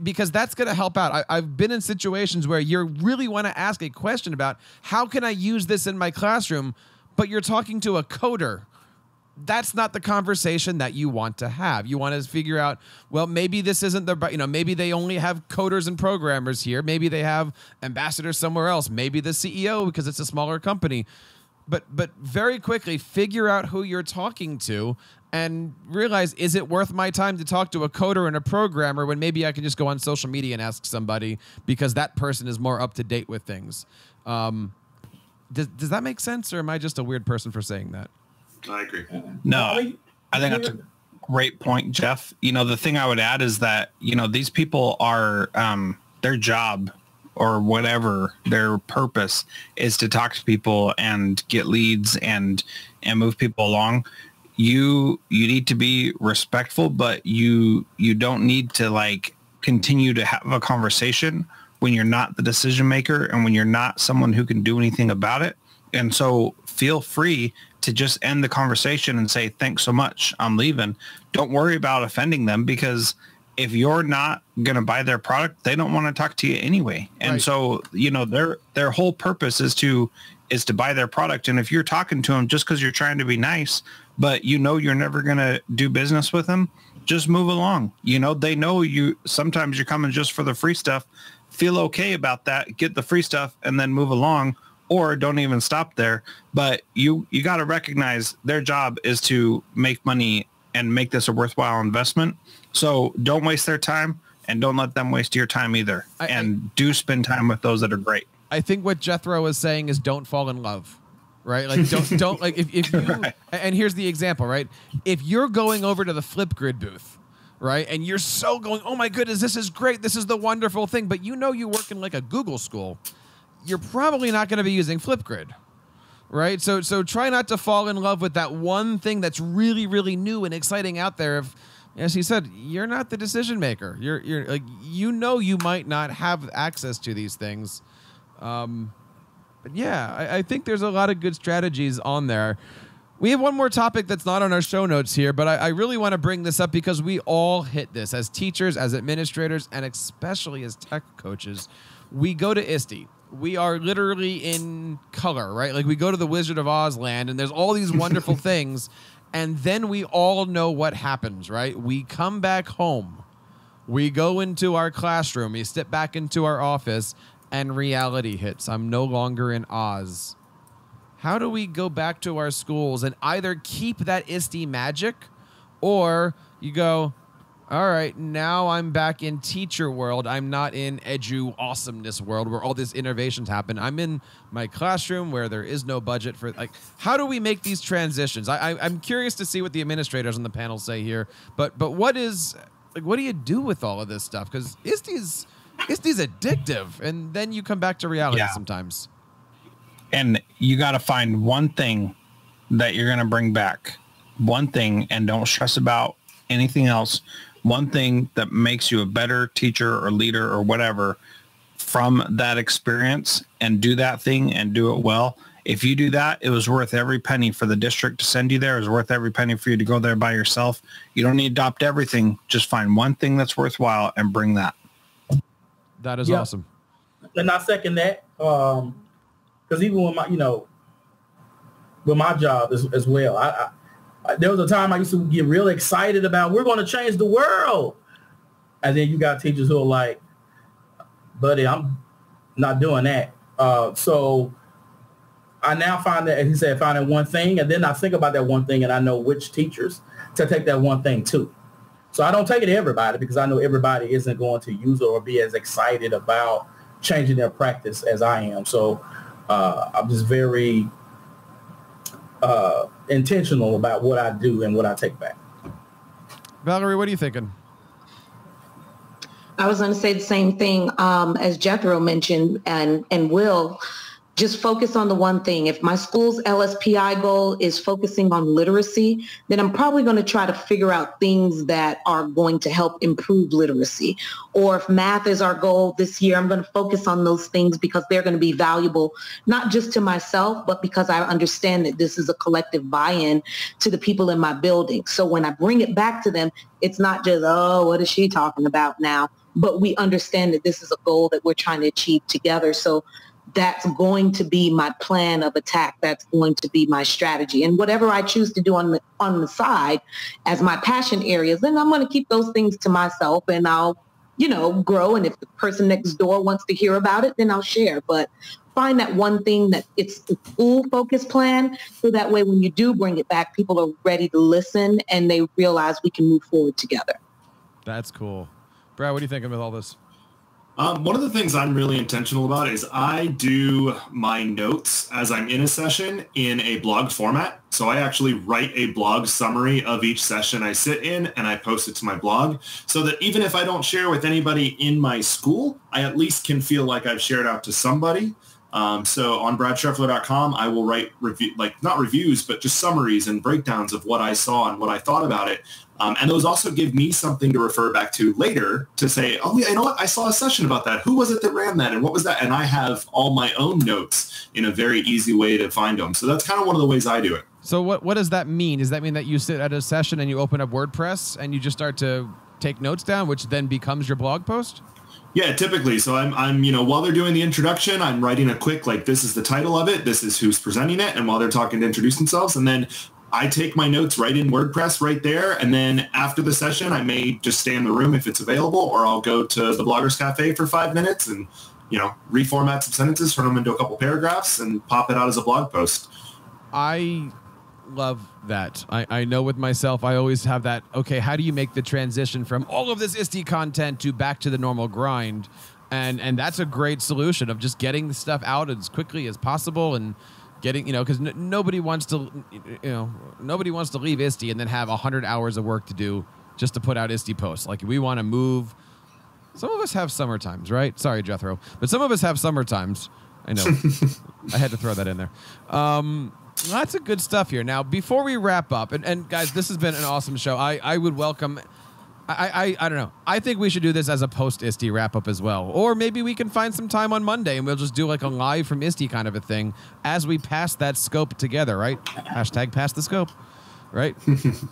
A: Because that's going to help out. I've been in situations where you really want to ask a question about how can I use this in my classroom, but you're talking to a coder. That's not the conversation that you want to have. You want to figure out, well, maybe this isn't maybe they only have coders and programmers here. Maybe they have ambassadors somewhere else. Maybe the CEO, because it's a smaller company. But very quickly figure out who you're talking to and realize, is it worth my time to talk to a coder and a programmer when maybe I can just go on social media and ask somebody because that person is more up to date with things? Does that make sense, or am I just a weird person for saying that?
C: I agree.
F: No, I think that's a great point, Jeff. The thing I would add is that, these people are, their job or whatever, their purpose is to talk to people and get leads and move people along. You need to be respectful, but you don't need to continue to have a conversation when you're not the decision maker and when you're not someone who can do anything about it. And so feel free to just end the conversation and say, thanks so much, I'm leaving. Don't worry about offending them, because if you're not going to buy their product, they don't want to talk to you anyway. And right. So, their whole purpose is to buy their product. And if you're talking to them just because you're trying to be nice, but you're never going to do business with them, just move along. They know sometimes you're coming just for the free stuff. Feel okay about that, get the free stuff, and then move along. Or don't even stop there. But you got to recognize their job is to make money and make this a worthwhile investment. So don't waste their time, and don't let them waste your time either. Do spend time with those that are great.
A: I think what Jethro is saying is don't fall in love, right? Don't if you, right. And here's the example, right? If you're going over to the Flipgrid booth, right, and you're so going, oh my goodness, this is great. This is the wonderful thing. But you work in a Google school. You're probably not going to be using Flipgrid, right? So try not to fall in love with that one thing that's really, really new and exciting out there. as he said, you're not the decision maker. You're like, you might not have access to these things. But yeah, I think there's a lot of good strategies on there. We have one more topic that's not on our show notes here, but I really want to bring this up because we all hit this as teachers, as administrators, and especially as tech coaches. We go to ISTE. We are literally in color, right? Like we go to the Wizard of Oz land and there's all these wonderful things. And then we all know what happens, right? We come back home. We go into our classroom. We step back into our office and reality hits. I'm no longer in Oz. How do we go back to our schools and either keep that ISTE magic, or you go, all right, now I'm back in teacher world. I'm not in edu awesomeness world where all these innovations happen. I'm in my classroom where there is no budget for, like, how do we make these transitions? I'm curious to see what the administrators on the panel say here, but what do you do with all of this stuff? Because ISTE's addictive, and then you come back to reality sometimes.
F: And you got to find one thing that you're going to bring back. One thing, and don't stress about anything else. One thing that makes you a better teacher or leader or whatever from that experience, and do that thing and do it well. If you do that, it was worth every penny for the district to send you there. It was worth every penny for you to go there by yourself. You don't need to adopt everything. Just find one thing that's worthwhile and bring that.
A: That is awesome.
B: And I second that. Because even with my, with my job as well, I there was a time I used to get really excited about, we're going to change the world. And then you got teachers who are like, buddy, I'm not doing that. So I now find that, as he said, finding one thing. And then I think about that one thing and I know which teachers to take that one thing to. So I don't take it to everybody because I know everybody isn't going to use it or be as excited about changing their practice as I am. So I'm just very intentional about what I do and what I take back.
A: Valerie, what are you thinking?
E: I was going to say the same thing as Jethro mentioned, and Will. Just focus on the one thing. If my school's LSPI goal is focusing on literacy, then I'm probably going to try to figure out things that are going to help improve literacy. Or if math is our goal this year, I'm going to focus on those things because they're going to be valuable, not just to myself, but because I understand that this is a collective buy-in to the people in my building. So when I bring it back to them, it's not just, oh, what is she talking about now? But we understand that this is a goal that we're trying to achieve together. So that's going to be my plan of attack. That's going to be my strategy. And whatever I choose to do on the side as my passion areas, then I'm going to keep those things to myself and I'll, grow. And if the person next door wants to hear about it, then I'll share. But find that one thing that it's the full focus plan. So that way, when you do bring it back, people are ready to listen and they realize we can move forward together.
A: That's cool. Brad, what are you thinking with all this?
C: One of the things I'm really intentional about is I do my notes as I'm in a session in a blog format. So I actually write a blog summary of each session I sit in and I post it to my blog so that even if I don't share with anybody in my school, I at least can feel like I've shared out to somebody. So on bradschaeffler.com, I will write not reviews, but just summaries and breakdowns of what I saw and what I thought about it. And those also give me something to refer back to later to say, oh, yeah, you know what? I saw a session about that. Who was it that ran that? And what was that? And I have all my own notes in a very easy way to find them. So that's kind of one of the ways I do it.
A: So what does that mean? Does that mean that you sit at a session and you open up WordPress and you just start to take notes down, which then becomes your blog post?
C: Yeah, typically. So I'm while they're doing the introduction, I'm writing a quick, this is the title of it. This is who's presenting it. And while they're talking to introduce themselves, and then I take my notes right in WordPress right there. And then after the session, I may just stay in the room if it's available, or I'll go to the Bloggers Cafe for 5 minutes and, reformat some sentences, turn them into a couple paragraphs and pop it out as a blog post.
A: I love that. I know with myself, I always have that, okay, how do you make the transition from all of this ISTE content to back to the normal grind? And that's a great solution of just getting the stuff out as quickly as possible and getting, because nobody wants to leave ISTE and then have 100 hours of work to do just to put out ISTE posts. Like, we want to move. Some of us have summer times, right? Sorry, Jethro. But some of us have summer times. I know. I had to throw that in there. Lots of good stuff here. Now, before we wrap up, and guys, this has been an awesome show. I would welcome I don't know. I think we should do this as a post-ISTE wrap-up as well. Or maybe we can find some time on Monday and we'll just do like a live from ISTE kind of a thing as we pass that scope together, right? Hashtag pass the scope, right?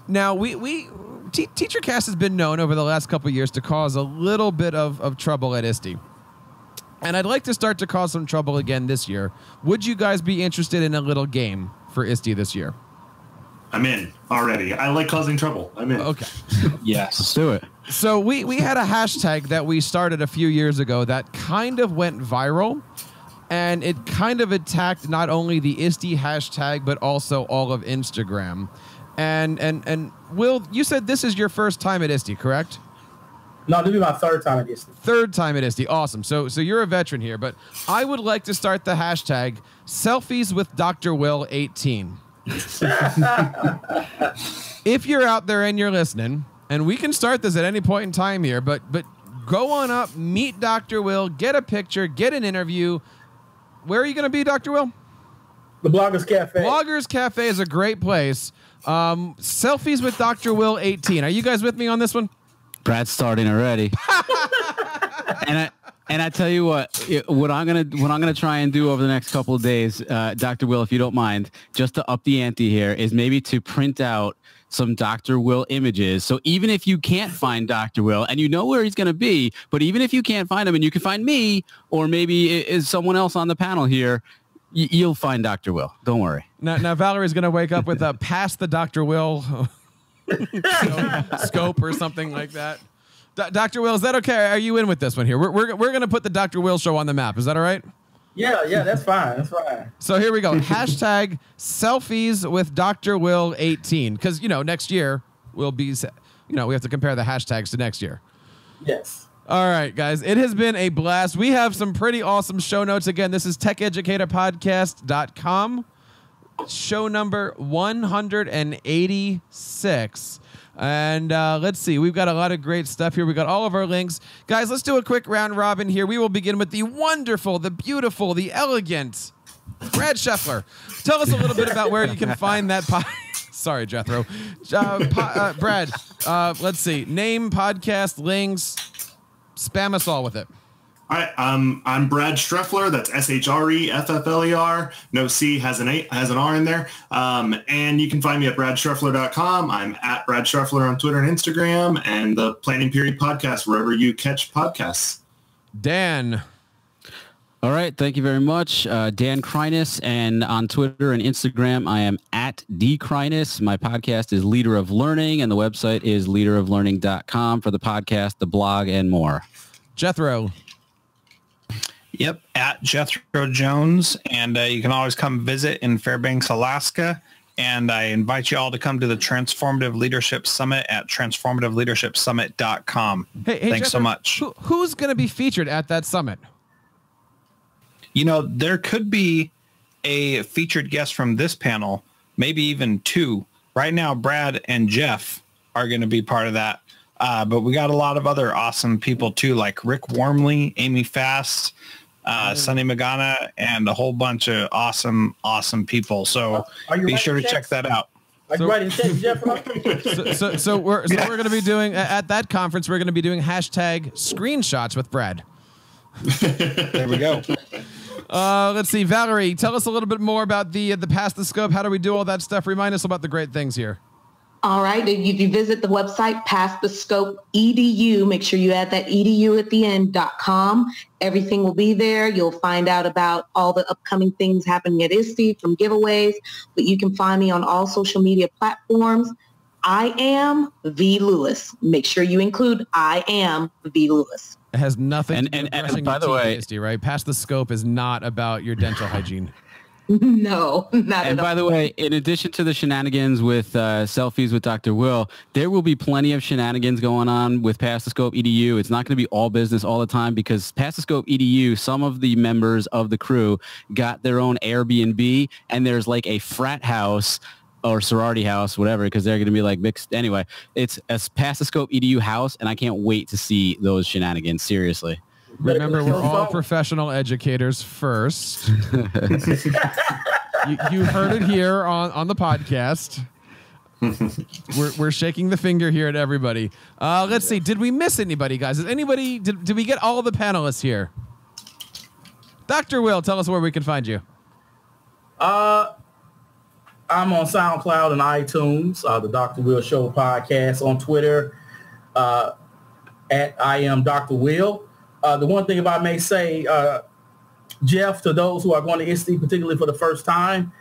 A: Now, TeacherCast has been known over the last couple of years to cause a little bit of trouble at ISTE. And I'd like to start to cause some trouble again this year. Would you guys be interested in a little game for ISTE this year?
C: I'm in already. I like causing trouble. I'm in.
A: Okay.
F: Yes.
D: Let's do it.
A: So we had a hashtag that we started a few years ago that kind of went viral, and it kind of attacked not only the ISTE hashtag, but also all of Instagram. And Will, you said this is your first time at ISTE, correct?
B: No, this will be my third time at ISTE.
A: Third time at ISTE. Awesome. So you're a veteran here, but I would like to start the hashtag selfies with Dr. Will 18. If you're out there and you're listening, and we can start this at any point in time here, but go on up, meet Dr. Will, get a picture, get an interview. Where are you going to be, Dr. Will?
B: The Bloggers Cafe.
A: Bloggers Cafe is a great place. Selfies with Dr. Will 18. Are you guys with me on this one?
D: Brad's starting already. And I tell you what I'm gonna try and do over the next couple of days, Dr. Will, if you don't mind, just to up the ante here, is maybe to print out some Dr. Will images. So even if you can't find Dr. Will, and you know where he's going to be, but even if you can't find him and you can find me, or maybe is someone else on the panel here, you'll find Dr. Will. Don't worry.
A: Now Valerie's going to wake up with a pass the Dr. Will scope or something like that. Dr. Will, is that okay? Are you in with this one here? We're going to put the Dr. Will show on the map. Is that all right?
B: Yeah, that's fine. That's fine.
A: So here we go. Hashtag selfies with Dr. Will 18. Because, next year we'll be, we have to compare the hashtags to next year.
B: Yes.
A: All right, guys. It has been a blast. We have some pretty awesome show notes. Again, this is TechEducatorPodcast.com. Show number 186. And let's see. We've got a lot of great stuff here. We got all of our links. Guys, let's do a quick round robin here. We will begin with the wonderful, the beautiful, the elegant Brad Schaeffler. Tell us a little bit about where you can find that Sorry, Jethro. Brad, let's see. Name, podcast, links. Spam us all with it.
C: All right, I'm Brad Schaeffler. That's SHREFFLER. No C, has an R in there. And you can find me at bradscheffler.com. I'm at Brad Schaeffler on Twitter and Instagram, and the Planning Period Podcast, wherever you catch podcasts.
A: Dan.
D: All right, thank you very much. Dan Krytus, and on Twitter and Instagram, I am at DKrynus. My podcast is Leader of Learning, and the website is leaderoflearning.com for the podcast, the blog, and more.
A: Jethro.
F: Yep, at Jethro Jones, and you can always come visit in Fairbanks, Alaska, and I invite you all to come to the Transformative Leadership Summit at transformativeleadershipsummit.com.
A: Hey,
F: Thanks
A: Jethro,
F: so much.
A: Who's going to be featured at that summit?
F: There could be a featured guest from this panel, maybe even two. Right now, Brad and Jeff are going to be part of that. But we got a lot of other awesome people, too, like Rick Wormley, Amy Fast, Sunny Magana, and a whole bunch of awesome people. So be sure to check that out.
B: Are you writing checks, Jeff?
A: So we're going to be doing, at that conference, we're going to be doing hashtag screenshots with Brad.
F: There we go.
A: Let's see. Valerie, tell us a little bit more about the Pass the Scope. How do we do all that stuff? Remind us about the great things here.
E: All right. If you visit the website, Pass the Scope EDU, make sure you add that EDU at the end.com. Everything will be there. You'll find out about all the upcoming things happening at ISTE, from giveaways, but you can find me on all social media platforms. I am V. Lewis. Make sure you include I am V. Lewis.
A: It has nothing to do with
D: and
A: brushing
D: by
A: your
D: the
A: teeth,
D: way,
A: ISTE, right? Pass the Scope is not about your dental hygiene.
E: No, not at all.
D: And by the way, in addition to the shenanigans with selfies with Dr. Will, there will be plenty of shenanigans going on with Pass the Scope EDU. It's not going to be all business all the time, because Pass the Scope EDU, some of the members of the crew got their own Airbnb, and there's like a frat house or sorority house, whatever, because they're going to be like mixed. Anyway, it's a Pass the Scope EDU house, and I can't wait to see those shenanigans. Seriously.
A: Remember, we're all professional educators first. You heard it here on the podcast. We're shaking the finger here at everybody. Let's see. Did we miss anybody, guys? Did we get all of the panelists here? Dr. Will, tell us where we can find you.
B: I'm on SoundCloud and iTunes, the Dr. Will Show podcast, on Twitter at I am Dr. Will. The one thing I may say, Jeff, to those who are going to ISTE, particularly for the first time,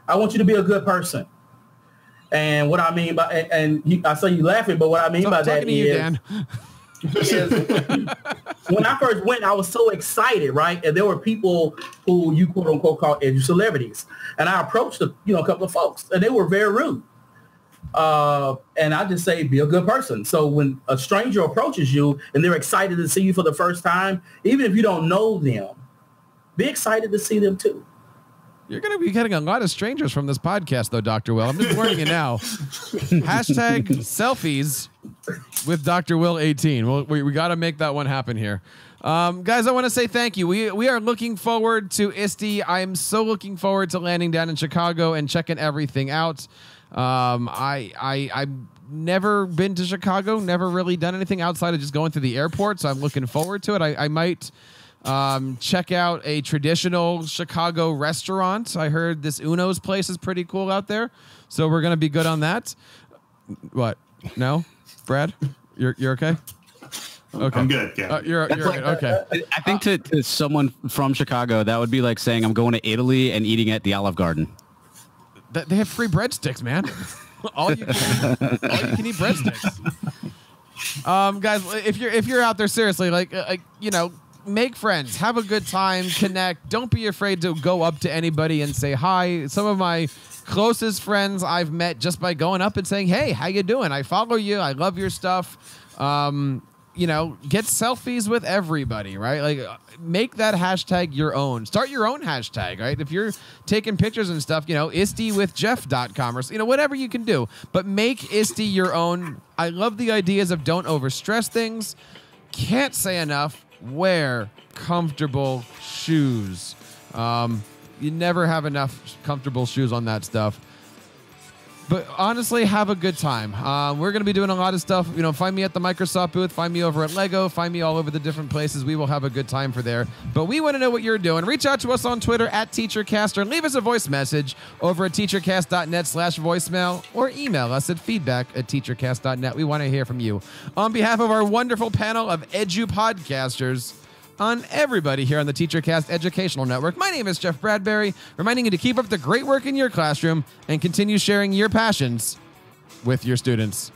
B: I want you to be a good person. And what I mean by, I say you laughing, but what I mean by that is, when I first went, I was so excited, right? And there were people who you quote unquote call edu celebrities, and I approached a couple of folks, and they were very rude. And I just say, be a good person. So when a stranger approaches you and they're excited to see you for the first time, even if you don't know them, be excited to see them too.
A: You're going to be getting a lot of strangers from this podcast, though, Dr. Will. I'm just warning you now. Hashtag selfies with Dr. Will 18. Well, we got to make that one happen here. Guys, I want to say thank you. We are looking forward to ISTE. I am so looking forward to landing down in Chicago and checking everything out. I've never been to Chicago, never really done anything outside of just going through the airport, so I'm looking forward to it. I might check out a traditional Chicago restaurant. I heard this Uno's place is pretty cool out there, so we're going to be good on that. What? No? Brad? You're okay? Okay.
C: I'm good. Yeah.
A: You're good. Okay.
D: I think to someone from Chicago, that would be like saying I'm going to Italy and eating at the Olive Garden.
A: They have free breadsticks, man. all you can eat breadsticks. Guys, if you're out there, seriously, make friends, have a good time, connect. Don't be afraid to go up to anybody and say hi. Some of my closest friends I've met just by going up and saying, hey, how you doing? I follow you. I love your stuff. Get selfies with everybody, right? Like, make that hashtag your own. Start your own hashtag, right? If you're taking pictures and stuff, istewithjeff.com or, whatever you can do. But make ISTE your own. I love the ideas of don't overstress things. Can't say enough. Wear comfortable shoes. You never have enough comfortable shoes on that stuff. But honestly, have a good time. We're going to be doing a lot of stuff. Find me at the Microsoft booth. Find me over at Lego. Find me all over the different places. We will have a good time for there. But we want to know what you're doing. Reach out to us on Twitter at TeacherCast, or leave us a voice message over at teachercast.net/voicemail, or email us at feedback@teachercast.net. We want to hear from you. On behalf of our wonderful panel of EDU Podcasters, on everybody here on the TeacherCast Educational Network, my name is Jeff Bradbury, reminding you to keep up the great work in your classroom and continue sharing your passions with your students.